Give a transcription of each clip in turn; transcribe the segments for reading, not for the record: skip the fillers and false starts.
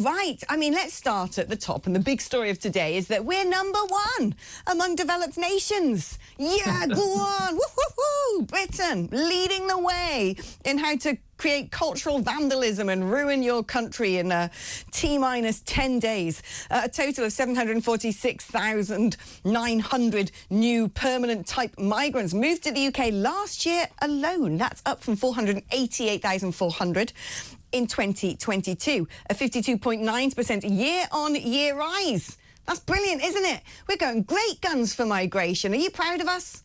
Right. I mean, let's start at the top. And the big story of today is that we're #1 among developed nations. Yeah, go on. Woo-hoo-hoo. Britain leading the way in how to create cultural vandalism and ruin your country in T-minus 10 days. A total of 746,900 new permanent type migrants moved to the UK last year alone. That's up from 488,400 in 2022, a 52.9% year-on-year rise. That's brilliant, isn't it? We're going great guns for migration. Are you proud of us?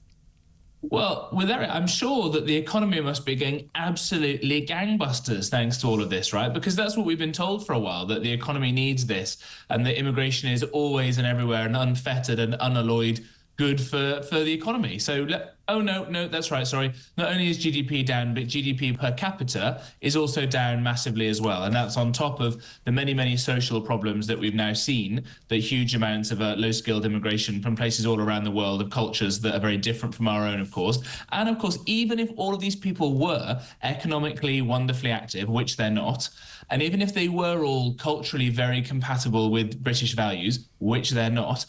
Well, with that, I'm sure that the economy must be going absolutely gangbusters thanks to all of this, right? Because that's what we've been told for a while, that the economy needs this and that immigration is always and everywhere and unfettered and unalloyed good for the economy. So, oh, no, that's right, sorry. Not only is GDP down, but GDP per capita is also down massively as well. And that's on top of the many, many social problems that we've now seen, the huge amounts of low-skilled immigration from places all around the world, of cultures that are very different from our own, of course. And, of course, even if all of these people were economically wonderfully active, which they're not, and even if they were all culturally very compatible with British values, which they're not,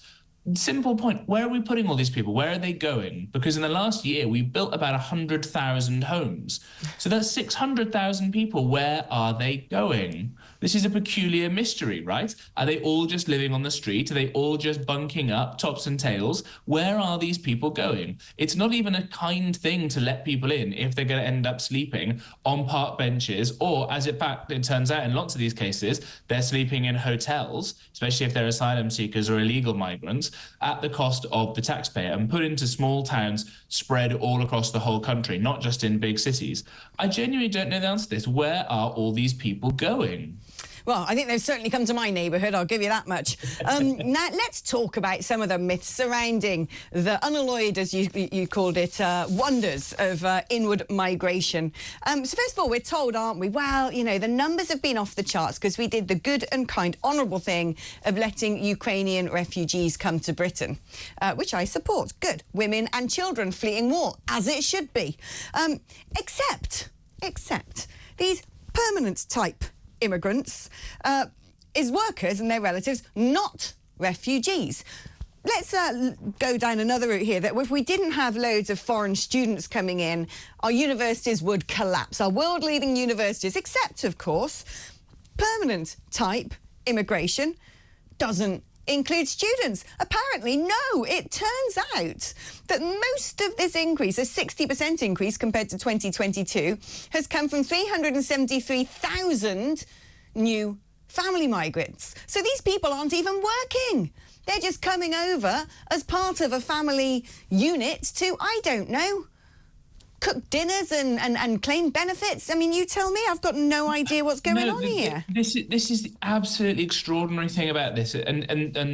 simple point, where are we putting all these people? Where are they going? Because in the last year, we built about 100,000 homes. So that's 600,000 people. Where are they going? This is a peculiar mystery, right? Are they all just living on the street? Are they all just bunking up, tops and tails? Where are these people going? It's not even a kind thing to let people in if they're going to end up sleeping on park benches, or, as it turns out in lots of these cases, they're sleeping in hotels, especially if they're asylum seekers or illegal migrants, at the cost of the taxpayer, and put into small towns spread all across the whole country, not just in big cities. I genuinely don't know the answer to this. Where are all these people going? Well, I think they've certainly come to my neighbourhood, I'll give you that much. Now, let's talk about some of the myths surrounding the unalloyed, as you called it, wonders of inward migration. So first of all, we're told, aren't we, well, you know, the numbers have been off the charts because we did the good and kind, honourable thing of letting Ukrainian refugees come to Britain, which I support. Good. Women and children fleeing war, as it should be. Except these permanent type immigrants is workers and their relatives, not refugees. Let's go down another route here, that if we didn't have loads of foreign students coming in, our universities would collapse, our world-leading universities, except, of course, permanent type immigration doesn't include students. Apparently, no. It turns out that most of this increase, a 60% increase compared to 2022, has come from 373,000 new family migrants. So these people aren't even working. They're just coming over as part of a family unit to, I don't know, cook dinners and claim benefits. I mean, you tell me. I've got no idea what's going on here. This is the absolutely extraordinary thing about this, and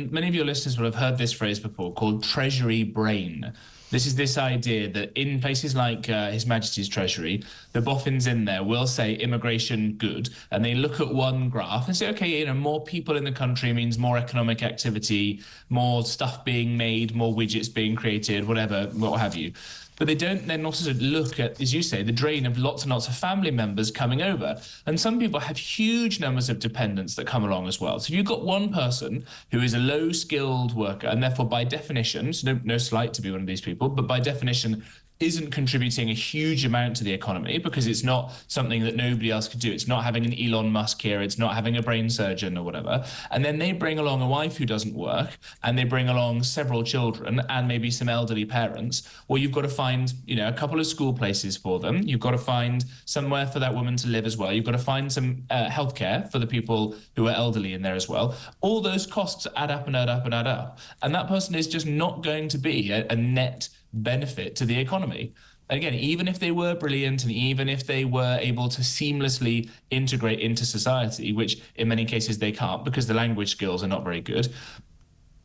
many of your listeners will have heard this phrase before, called Treasury brain. This is this idea that in places like His Majesty's Treasury, the boffins in there will say immigration good, and they look at one graph and say, okay, you know, more people in the country means more economic activity, more stuff being made, more widgets being created, whatever, what have you. But they don't then also look at, as you say, the drain of lots and lots of family members coming over. And some people have huge numbers of dependents that come along as well. So if you've got one person who is a low-skilled worker, and therefore by definition, so no slight to be one of these people, but by definition isn't contributing a huge amount to the economy because it's not something that nobody else could do. It's not having an Elon Musk here. It's not having a brain surgeon or whatever. And then they bring along a wife who doesn't work, and they bring along several children and maybe some elderly parents. Well, you've got to find, you know, a couple of school places for them. You've got to find somewhere for that woman to live as well. You've got to find some healthcare for the people who are elderly in there as well. All those costs add up and add up and add up. And that person is just not going to be a net benefit to the economy. Again, even if they were brilliant and even if they were able to seamlessly integrate into society, which in many cases they can't because the language skills are not very good,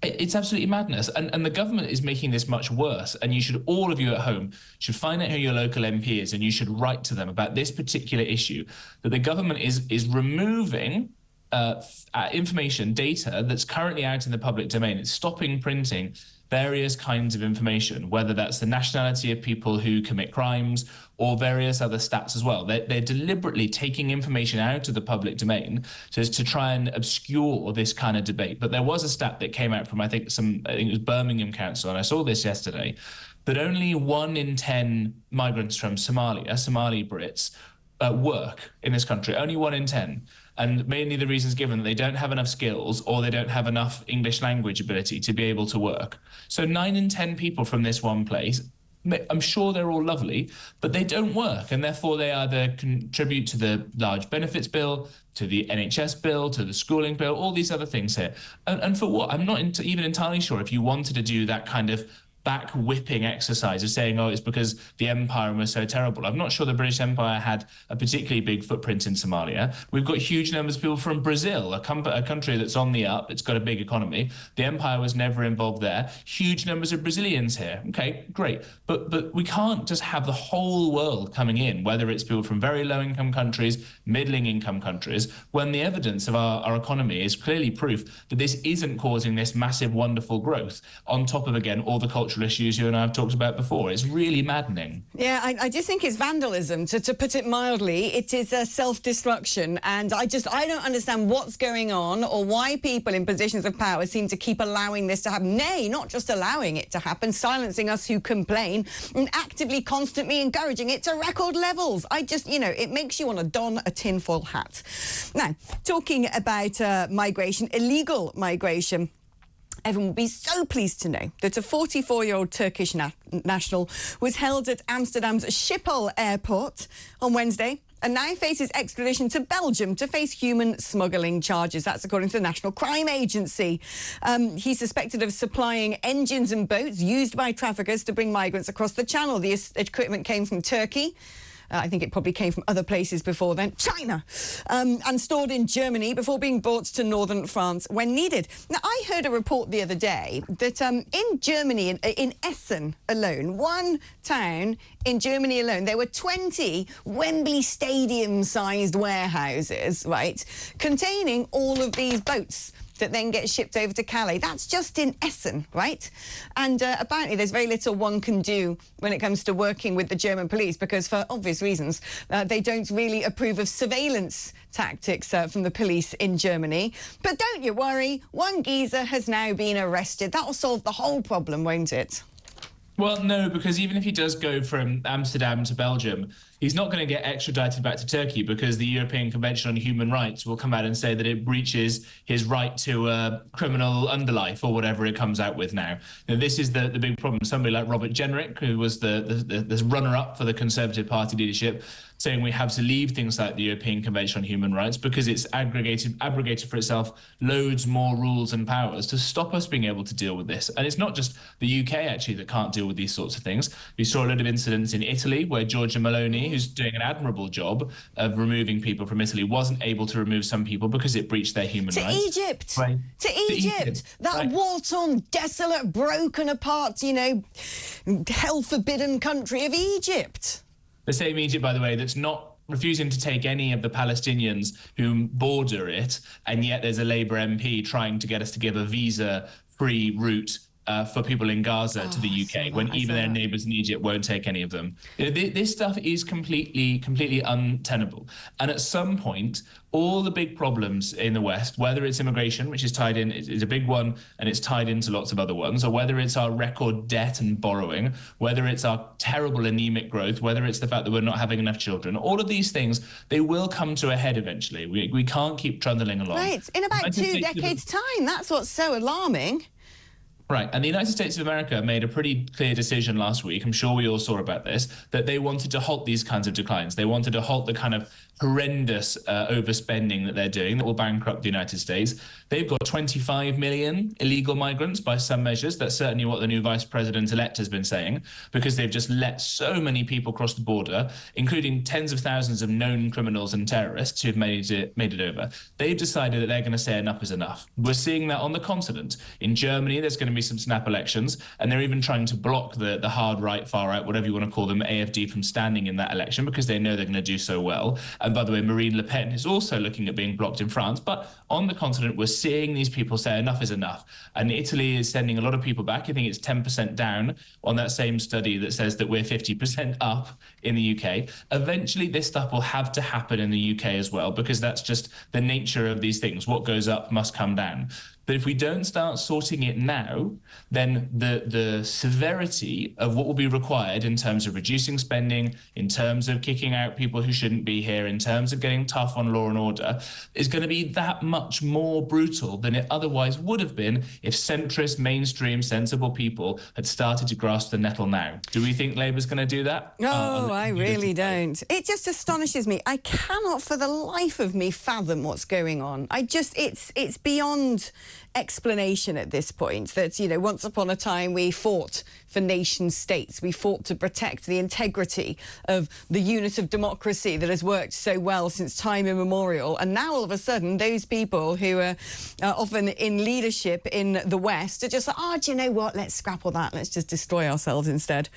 it's absolutely madness. And the government is making this much worse. And you should, all of you at home, should find out who your local MP is, and you should write to them about this particular issue, that the government is removing information, data that's currently out in the public domain. It's stopping printing various kinds of information, whether that's the nationality of people who commit crimes or various other stats as well. They're deliberately taking information out of the public domain to try and obscure this kind of debate. But there was a stat that came out from, I think it was Birmingham Council, and I saw this yesterday, that only 1 in 10 migrants from Somalia, Somali Brits, work in this country. Only 1 in 10. And mainly the reasons given that they don't have enough skills or they don't have enough English language ability to be able to work. So 9 in 10 people from this one place, I'm sure they're all lovely, but they don't work, and therefore they either contribute to the large benefits bill, to the NHS bill, to the schooling bill, all these other things here. And for what? I'm not even entirely sure if you wanted to do that kind of back whipping exercise of saying, oh, it's because the empire was so terrible. I'm not sure the British Empire had a particularly big footprint in Somalia. We've got huge numbers of people from Brazil, a country that's on the up. It's got a big economy. The empire was never involved there. Huge numbers of Brazilians here. Okay, great. But we can't just have the whole world coming in, whether it's people from very low income countries, middling income countries, when the evidence of our economy is clearly proof that this isn't causing this massive, wonderful growth on top of, again, all the cultural issues you and I have talked about before. It's really maddening. Yeah, I just think it's vandalism, to put it mildly. It is a self-destruction, and I don't understand what's going on or why people in positions of power seem to keep allowing this to happen. Nay, not just allowing it to happen, silencing us who complain and actively, constantly encouraging it to record levels. It makes you want to don a tinfoil hat. Now, talking about migration, illegal migration, everyone will be so pleased to know that a 44-year-old Turkish national was held at Amsterdam's Schiphol airport on Wednesday and now faces extradition to Belgium to face human smuggling charges. That's according to the National Crime Agency. He's suspected of supplying engines and boats used by traffickers to bring migrants across the channel. The equipment came from Turkey. I think it probably came from other places before then, China, and stored in Germany before being brought to northern France when needed. Now, I heard a report the other day that in Germany, in Essen alone, one town in Germany alone, there were 20 Wembley Stadium-sized warehouses, right, containing all of these boats that then get shipped over to Calais. That's just in Essen, right? And apparently there's very little one can do when it comes to working with the German police because, for obvious reasons, they don't really approve of surveillance tactics from the police in Germany. But don't you worry, one geezer has now been arrested. That'll solve the whole problem, won't it? Well, no, because even if he does go from Amsterdam to Belgium, he's not going to get extradited back to Turkey because the European Convention on Human Rights will come out and say that it breaches his right to a criminal underlife or whatever it comes out with now. Now, this is the big problem. Somebody like Robert Jenrick, who was the runner-up for the Conservative Party leadership, saying we have to leave things like the European Convention on Human Rights because it's abrogated for itself loads more rules and powers to stop us being able to deal with this. And it's not just the UK, actually, that can't deal with these sorts of things. We saw a lot of incidents in Italy where Giorgia Meloni, who's doing an admirable job of removing people from Italy, wasn't able to remove some people because it breached their human rights. Egypt. Right. To Egypt. That right. war-torn, desolate, broken apart, hell-forbidden country of Egypt. The same Egypt, by the way, that's not refusing to take any of the Palestinians who border it, and yet there's a Labour MP trying to get us to give a visa-free route for people in Gaza to the UK, when even their neighbours in Egypt won't take any of them. This stuff is completely untenable. And at some point, all the big problems in the West, whether it's immigration, which is tied in, is a big one, and it's tied into lots of other ones, or whether it's our record debt and borrowing, whether it's our terrible anemic growth, whether it's the fact that we're not having enough children, all of these things, they will come to a head eventually. We can't keep trundling along. Right, in about 2 decades' time. That's what's so alarming. Right, and the United States of America made a pretty clear decision last week, I'm sure we all saw about this, that they wanted to halt these kinds of declines. They wanted to halt the kind of horrendous overspending that they're doing that will bankrupt the United States. They've got 25 million illegal migrants by some measures. That's certainly what the new vice president-elect has been saying, because they've just let so many people cross the border, including tens of thousands of known criminals and terrorists who've made it over. They've decided that they're going to say enough is enough. We're seeing that on the continent. In Germany, there's going to be be some snap elections, and they're even trying to block the hard right, far right, whatever you want to call them, AfD, from standing in that election because they know they're going to do so well. And by the way, Marine Le Pen is also looking at being blocked in France. But on the continent, we're seeing these people say enough is enough. And Italy is sending a lot of people back. I think it's 10% down on that same study that says that we're 50% up in the UK. Eventually, this stuff will have to happen in the UK as well, because that's just the nature of these things. What goes up must come down. But if we don't start sorting it now, then the severity of what will be required in terms of reducing spending, in terms of kicking out people who shouldn't be here, in terms of getting tough on law and order, is going to be that much more brutal than it otherwise would have been if centrist, mainstream, sensible people had started to grasp the nettle now. Do we think Labour's going to do that? No, I really don't. It just astonishes me. I cannot for the life of me fathom what's going on. It's beyond explanation at this point that, you know, once upon a time we fought for nation states. We fought to protect the integrity of the unit of democracy that has worked so well since time immemorial. And now all of a sudden those people who are often in leadership in the West are just like, oh, do you know what? Let's scrap all that. Let's just destroy ourselves instead.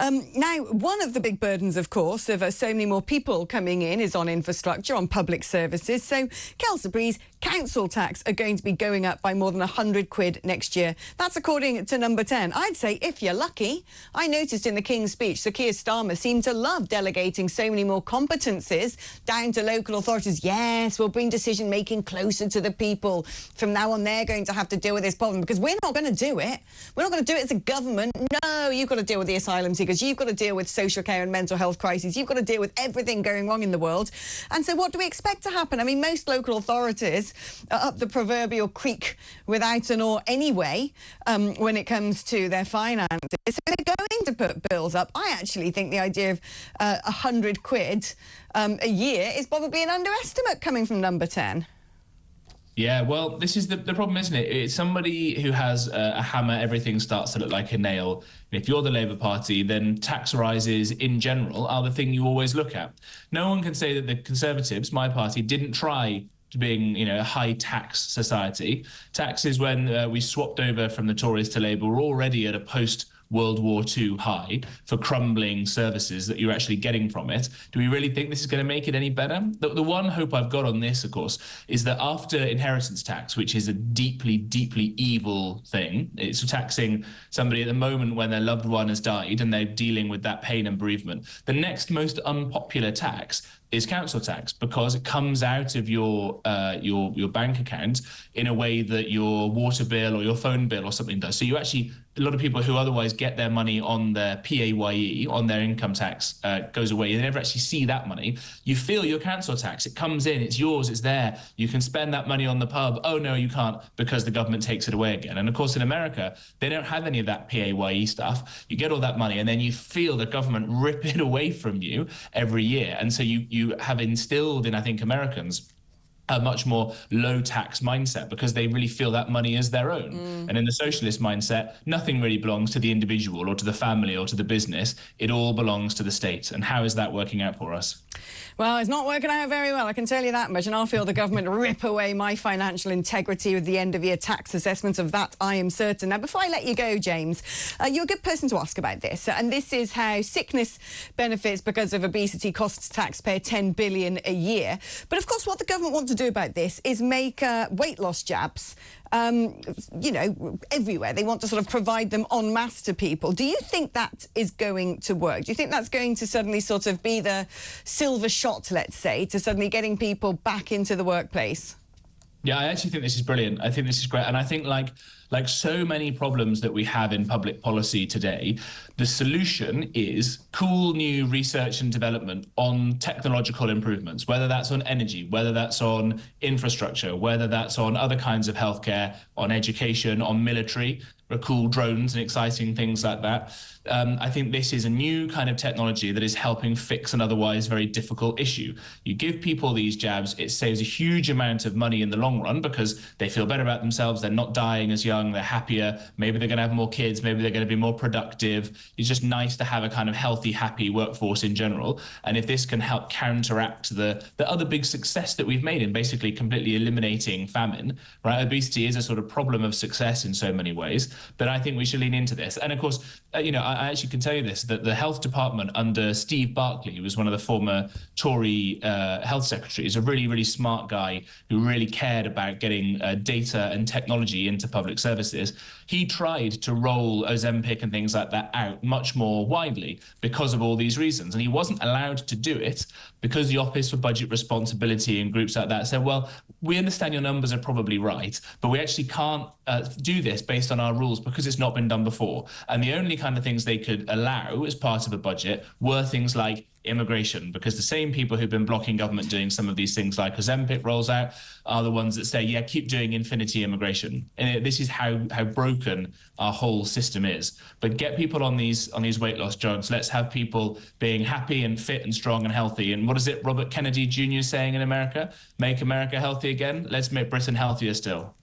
Now, one of the big burdens, of course, of so many more people coming in is on infrastructure, on public services. So, Kelsey, council tax are going to be going up by more than 100 quid next year. That's according to Number 10. I'd say if you're lucky. I noticed in the King's speech, Sir Keir Starmer seemed to love delegating so many more competences down to local authorities. Yes, we'll bring decision-making closer to the people. From now on, they're going to have to deal with this problem because we're not going to do it. We're not going to do it as a government. No, you've got to deal with the asylum seekers. You've got to deal with social care and mental health crises. You've got to deal with everything going wrong in the world. And so what do we expect to happen? I mean, most local authorities are up the proverbial creek without an oar anyway when it comes to their finances. So they're going to put bills up. I actually think the idea of 100 quid a year is probably an underestimate coming from Number 10. Yeah, well, this is the problem, isn't it? It's somebody who has a hammer, everything starts to look like a nail. And if you're the Labour Party, then tax rises in general are the thing you always look at. No one can say that the Conservatives, my party, didn't try to being, you know, a high tax society. Taxes, when we swapped over from the Tories to Labour, were already at a post-World War II high for crumbling services that you're actually getting from it. Do we really think this is going to make it any better? The one hope I've got on this, of course, is that after inheritance tax, which is a deeply, deeply evil thing, it's taxing somebody at the moment when their loved one has died and they're dealing with that pain and bereavement. The next most unpopular tax is council tax, because it comes out of your bank account in a way that your water bill or your phone bill or something does. So you actually, a lot of people who otherwise get their money on their PAYE, on their income tax, goes away. You never actually see that money. You feel your council tax. It comes in, it's yours, it's there. You can spend that money on the pub. Oh, no, you can't, because the government takes it away again. And of course, in America, they don't have any of that PAYE stuff. You get all that money and then you feel the government rip it away from you every year. And so you have instilled in, I think, Americans a much more low tax mindset, because they really feel that money is their own. And in the socialist mindset, nothing really belongs to the individual or to the family or to the business. It all belongs to the state. And how is that working out for us? Well, it's not working out very well, I can tell you that much. And I'll feel the government rip away my financial integrity with the end-of-year tax assessment. Of that, I am certain. Now, before I let you go, James, you're a good person to ask about this. And this is how sickness benefits because of obesity costs taxpayer $10 billion a year. But, of course, what the government want to do about this is make weight loss jabs you know, everywhere. They want to sort of provide them en masse to people. Do you think that is going to work? Do you think that's going to suddenly sort of be the silver shot, let's say, to suddenly getting people back into the workplace? Yeah, I actually think this is brilliant. I think this is great. And I think like so many problems that we have in public policy today, the solution is cool new research and development on technological improvements, whether that's on energy, whether that's on infrastructure, whether that's on other kinds of healthcare, on education, on military, or cool drones and exciting things like that. I think this is a new kind of technology that is helping fix an otherwise very difficult issue. You give people these jabs, it saves a huge amount of money in the long run because they feel better about themselves, they're not dying as young, they're happier, maybe they're going to have more kids, maybe they're going to be more productive. It's just nice to have a kind of healthy, happy workforce in general. And if this can help counteract the other big success that we've made in basically completely eliminating famine, right? Obesity is a sort of problem of success in so many ways. then I think we should lean into this. And of course, you know, I actually can tell you this, that the health department under Steve Barclay, who was one of the former Tory health secretaries, a really, really smart guy who really cared about getting data and technology into public services, he tried to roll Ozempic and things like that out much more widely because of all these reasons. And he wasn't allowed to do it because the Office for Budget Responsibility and groups like that said, well, we understand your numbers are probably right, but we actually can't do this based on our rules because it's not been done before. And the only kind of things they could allow as part of a budget were things like immigration, because the same people who've been blocking government doing some of these things like Ozempic rolls out are the ones that say, yeah, keep doing infinity immigration. And this is how broken our whole system is. But get people on these weight loss drugs. Let's have people being happy and fit and strong and healthy. And what is it Robert Kennedy Jr. saying in America? Make America healthy again. Let's make Britain healthier still.